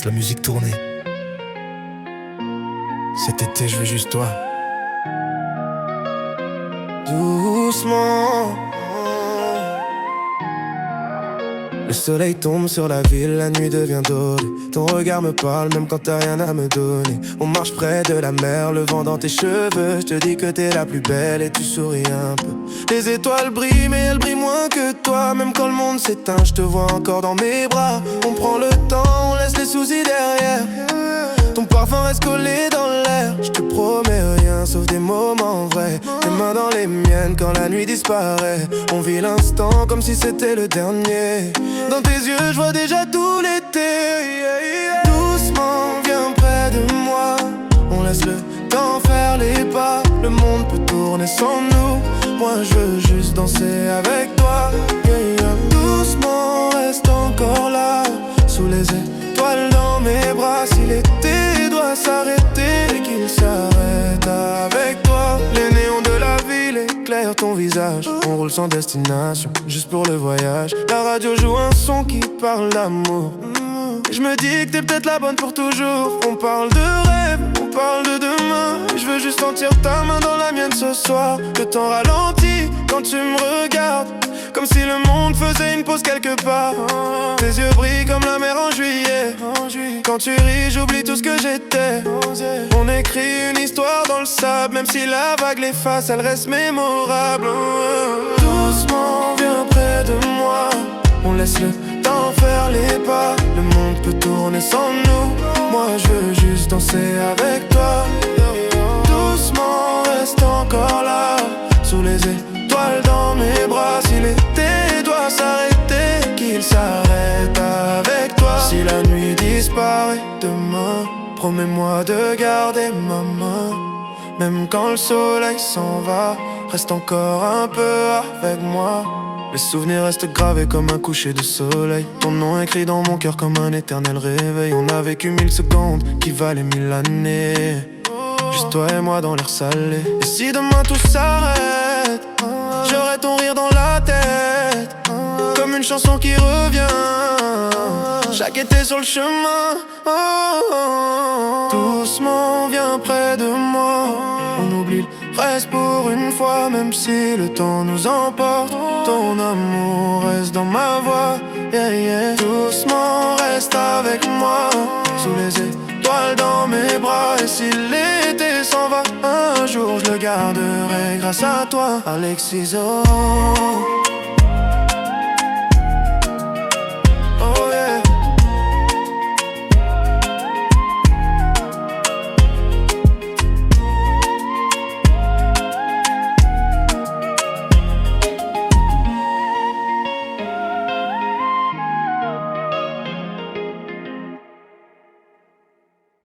laisse la musique tourner. Cet été je veux juste toi. Doucement. Le soleil tombe sur la ville, la nuit devient dorée. Ton regard me parle même quand t'as rien à me donner. On marche près de la mer, le vent dans tes cheveux. Je te dis que t'es la plus belle et tu souris un peu. Les étoiles brillent mais elles brillent moins que toi. Même quand le monde s'éteint, je te vois encore dans mes bras. On prend le temps, on laisse les soucis derrière. Ton parfum reste collé dans l'air. Je te promets rien sauf des moments vrais. Tes mains dans les miennes quand la nuit disparaît. On vit l'instant comme si c'était le dernier. Dans tes yeux je vois déjà tout l'été. Doucement viens près de moi. On laisse le temps faire les pas. Le monde peut tourner sans nous. Moi je veux juste danser avec toi. Doucement reste encore là. Sous les étoiles dans mes bras. Si l'été doit s'arrêter, qu'il s'arrête avec toi. Les néons de la ville éclairent ton visage. On roule sans destination, juste pour le voyage. La radio joue un son qui parle d'amour. Je me dis que t'es peut-être la bonne pour toujours. On parle de rêve, on parle de demain. Je veux juste sentir ta main dans la mienne ce soir. Le temps ralentit quand tu me regardes, comme si le monde faisait une pause quelque part. Tes yeux brillent comme la mer en juillet. Quand tu ris, j'oublie tout ce que j'étais. On écrit une histoire dans le sable. Même si la vague l'efface, elle reste mémorable. Doucement, viens près de moi. On laisse le temps faire les pas. Le monde peut tourner sans nous. Moi je veux juste danser avec toi. Doucement, reste encore là. Sous les étoiles dans mes bras. Si l'été doit s'arrêter, qu'il s'arrête avec toi. Si la nuit disparaît demain, promets-moi de garder ma main. Même quand le soleil s'en va, reste encore un peu avec moi. Les souvenirs restent gravés comme un coucher de soleil. Ton nom écrit dans mon cœur comme un éternel réveil. On a vécu 1000 secondes qui valaient 1000 années. Juste toi et moi dans l'air salé. Et si demain tout s'arrête, j'aurai ton rire dans la tête, comme une chanson qui revient chaque été sur le chemin. Doucement, viens près de moi. On oublie le reste pour une fois. Même si le temps nous emporte, ton amour reste dans ma voix. Doucement, reste avec moi. Sous les étoiles dans mes bras. Et si l'été s'en va, un jour je le garderai grâce à toi. Alexis Oh.